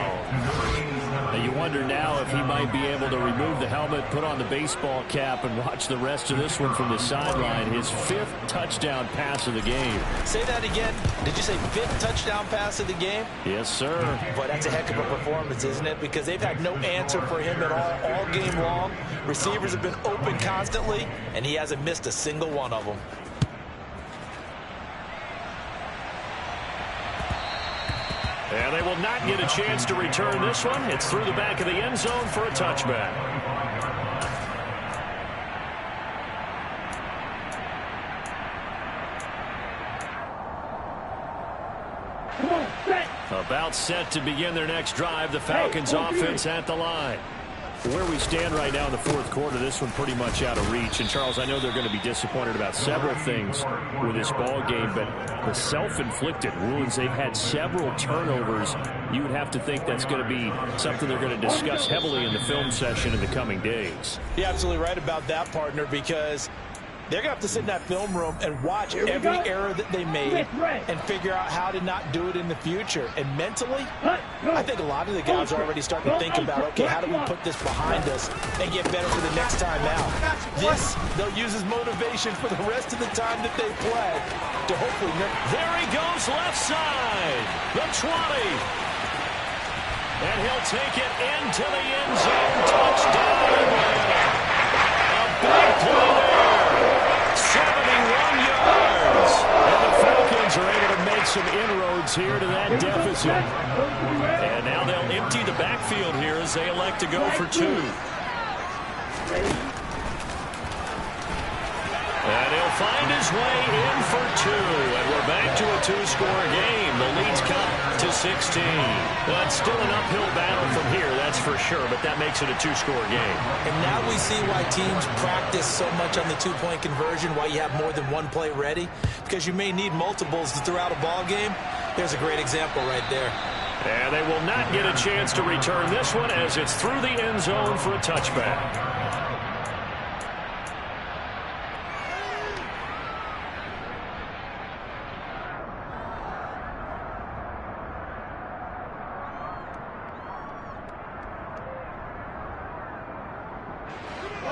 Now you wonder now if he might be able to remove the helmet, put on the baseball cap, and watch the rest of this one from the sideline. His 5th touchdown pass of the game. Say that again. Did you say 5th touchdown pass of the game? Yes, sir. Boy, that's a heck of a performance, isn't it? Because they've had no answer for him at all game long. Receivers have been open constantly, and he hasn't missed a single one of them. And they will not get a chance to return this one. It's through the back of the end zone for a touchback. About set to begin their next drive. The Falcons offense at the line. Where we stand right now in the fourth quarter, this one pretty much out of reach. And, Charles, I know they're going to be disappointed about several things with this ball game, but the self-inflicted wounds, they've had several turnovers. You would have to think that's going to be something they're going to discuss heavily in the film session in the coming days. You're absolutely right about that, partner, because they're going to have to sit in that film room and watch every error that they made and figure out how to not do it in the future. And mentally, I think a lot of the guys are already starting to think about, okay, how do we put this behind us and get better for the next time out? This, they'll use as motivation for the rest of the time that they play to hopefully There he goes, left side, the 20. And he'll take it into the end zone. Touchdown, Atlanta. A big play there. 71 yards. And the Falcons are able to make some inroads here to that deficit. And now they'll empty the backfield here as they elect to go for 2. And he'll find his way in for 2. And we're back to a 2-score game. The lead's cut to 16. But still an uphill battle from here, that's for sure. But that makes it a 2-score game. And now we see why teams practice so much on the 2-point conversion, why you have more than one play ready, because you may need multiples to throw out a ball game. There's a great example right there. And they will not get a chance to return this one as it's through the end zone for a touchback.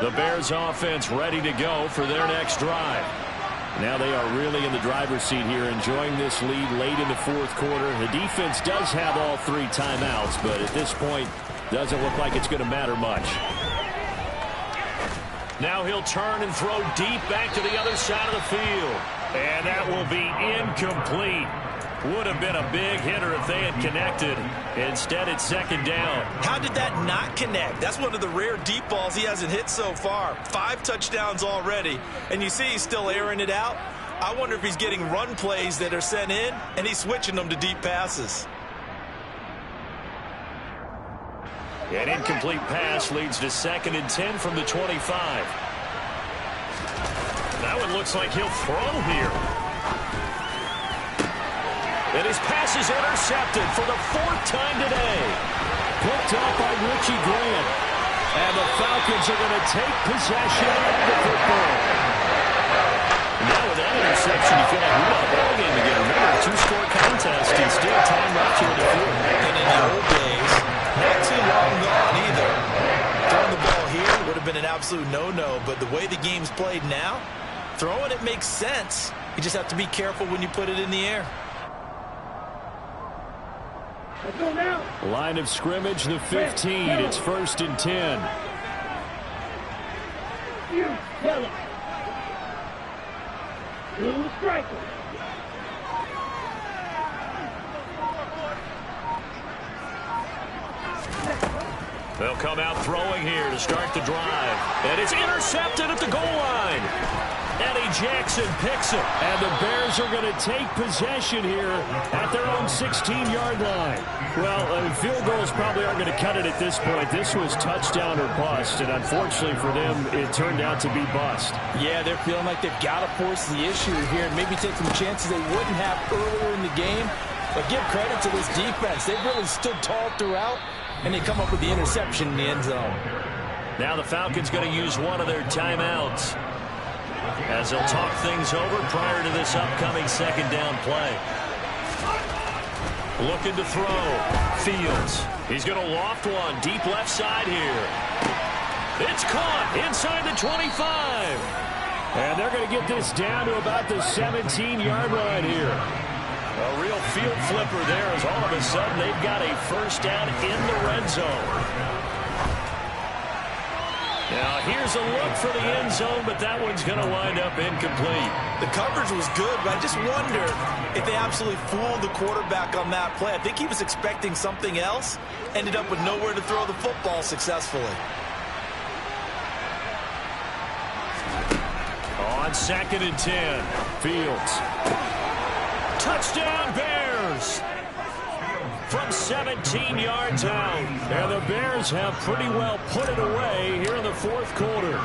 The Bears offense ready to go for their next drive. Now they are really in the driver's seat here, enjoying this lead late in the fourth quarter. The defense does have all 3 timeouts, but at this point, doesn't look like it's going to matter much. Now he'll turn and throw deep back to the other side of the field. And that will be incomplete. Would have been a big hitter if they had connected. Instead, it's second down. How did that not connect? That's one of the rare deep balls he hasn't hit so far. 5 touchdowns already, and you see he's still airing it out. I wonder if he's getting run plays that are sent in, and he's switching them to deep passes. An incomplete pass leads to 2nd and 10 from the 25. That one looks like he'll throw here. And his pass is intercepted for the 4th time today. Picked up by Richie Grant. And the Falcons are going to take possession of the football. Now with that interception, you feel like we got a ball game again. Remember, a 2-score contest and still time left here in the fourth. And in the old days, not too long gone either. Throwing the ball here would have been an absolute no-no, but the way the game's played now, throwing it makes sense. You just have to be careful when you put it in the air. Line of scrimmage, the 15. It's 1st and 10. You tell him. Little striker. They'll come out throwing here to start the drive. And it's intercepted at the goal line. Eddie Jackson picks it. And the Bears are going to take possession here at their own 16-yard line. Well, field goals probably aren't going to cut it at this point. This was touchdown or bust, and unfortunately for them, it turned out to be bust. Yeah, they're feeling like they've got to force the issue here and maybe take some chances they wouldn't have earlier in the game. But give credit to this defense. They've really stood tall throughout, and they come up with the interception in the end zone. Now the Falcons going to use one of their timeouts as they'll talk things over prior to this upcoming 2nd down play. Looking to throw. Fields. He's going to loft one deep left side here. It's caught inside the 25. And they're going to get this down to about the 17-yard line here. A real field flipper there as all of a sudden they've got a 1st down in the red zone. Now here's a look for the end zone, but that one's going to wind up incomplete. The coverage was good, but I just wonder if they absolutely fooled the quarterback on that play. I think he was expecting something else, ended up with nowhere to throw the football successfully. On 2nd and 10, Fields. Touchdown, Bears! from 17 yards out. And the Bears have pretty well put it away here in the fourth quarter.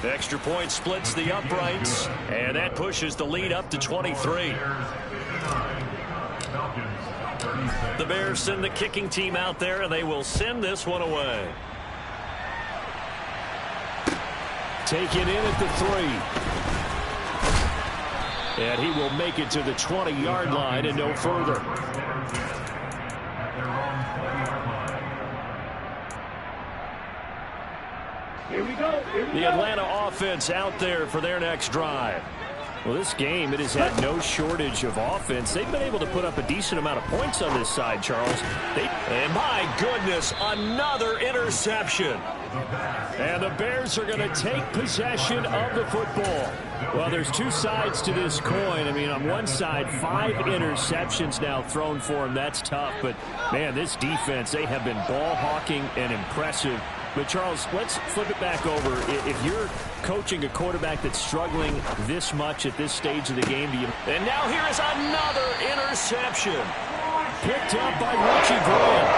The extra point splits the uprights, and that pushes the lead up to 23. The Bears send the kicking team out there, and they will send this one away. Taken in at the 3. And he will make it to the 20-yard line and no further. Here we go. The Atlanta offense out there for their next drive. Well, this game, it has had no shortage of offense. They've been able to put up a decent amount of points on this side, Charles. And my goodness, another interception. And the Bears are going to take possession of the football. Well, there's two sides to this coin. I mean, on one side, 5 interceptions now thrown for them. That's tough. But, man, this defense, they have been ball hawking and impressive. But, Charles, let's flip it back over. If you're coaching a quarterback that's struggling this much at this stage of the game, and now here is another interception. Picked up by Richie Grant.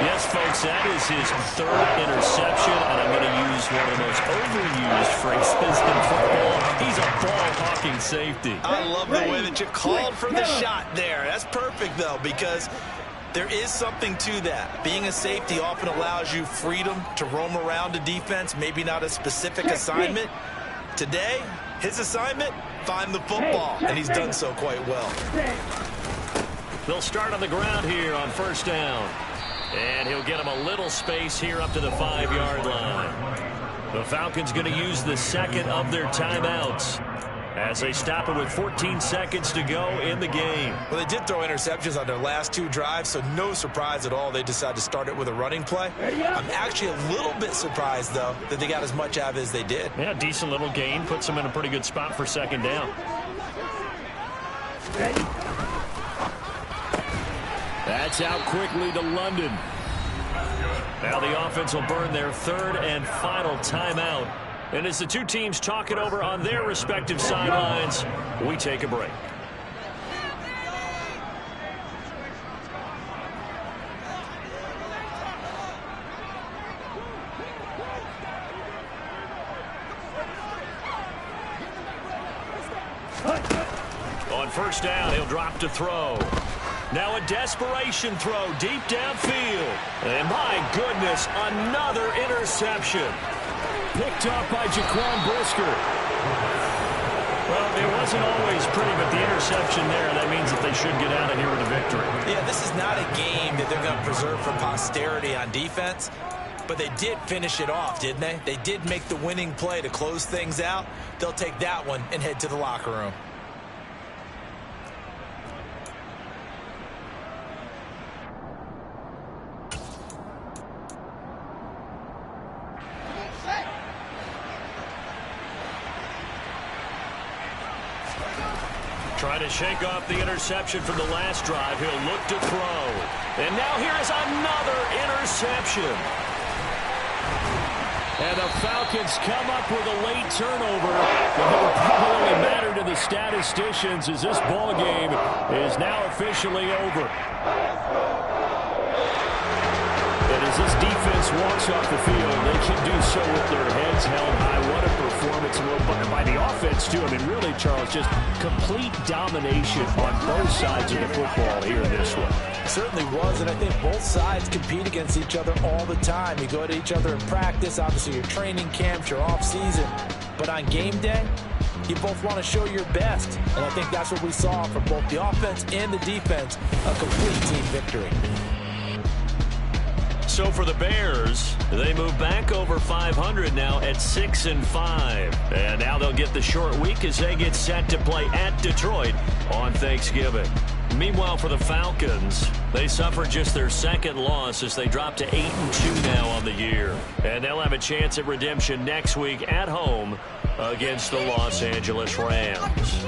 Yes, folks, that is his 3rd interception, and I'm going to use one of the most overused phrases in football. He's a ball-hawking safety. I love the way that you called for the shot there. That's perfect, though, because there is something to that. Being a safety often allows you freedom to roam around a defense, maybe not a specific assignment. Today, his assignment, find the football, and he's done so quite well. They'll start on the ground here on first down. And he'll get him a little space here up to the 5-yard line. The Falcons going to use the second of their timeouts as they stop it with 14 seconds to go in the game. Well, they did throw interceptions on their last 2 drives, so no surprise at all they decided to start it with a running play. I'm actually a little bit surprised, though, that they got as much out of it as they did. Yeah, decent little gain. Puts them in a pretty good spot for second down. That's out quickly to London. Now the offense will burn their 3rd and final timeout. And as the two teams talk it over on their respective sidelines, we take a break. On first down, he'll drop to throw. Now a desperation throw deep downfield. And my goodness, another interception. Picked up by Jaquan Brisker. Well, it wasn't always pretty, but the interception there, that means that they should get out of here with a victory. Yeah, this is not a game that they're going to preserve for posterity on defense, but they did finish it off, didn't they? They did make the winning play to close things out. They'll take that one and head to the locker room. Trying to shake off the interception from the last drive. He'll look to throw. And now here is another interception. And the Falcons come up with a late turnover. But it will probably matter to the statisticians as this ball game is now officially over. And as this defense walks off the field, they can do so with their heads held high. What a performance by the offense, too. I mean, really, Charles, just complete domination on both sides of the football here in this one. It certainly was, and I think both sides compete against each other all the time. You go to each other in practice, obviously your training camps, your off-season. But on game day, you both want to show your best. And I think that's what we saw from both the offense and the defense, a complete team victory. So for the Bears, they move back over 500 now at 6-5. And now they'll get the short week as they get set to play at Detroit on Thanksgiving. Meanwhile, for the Falcons, they suffered just their 2nd loss as they drop to 8-2 now on the year. And they'll have a chance at redemption next week at home against the Los Angeles Rams.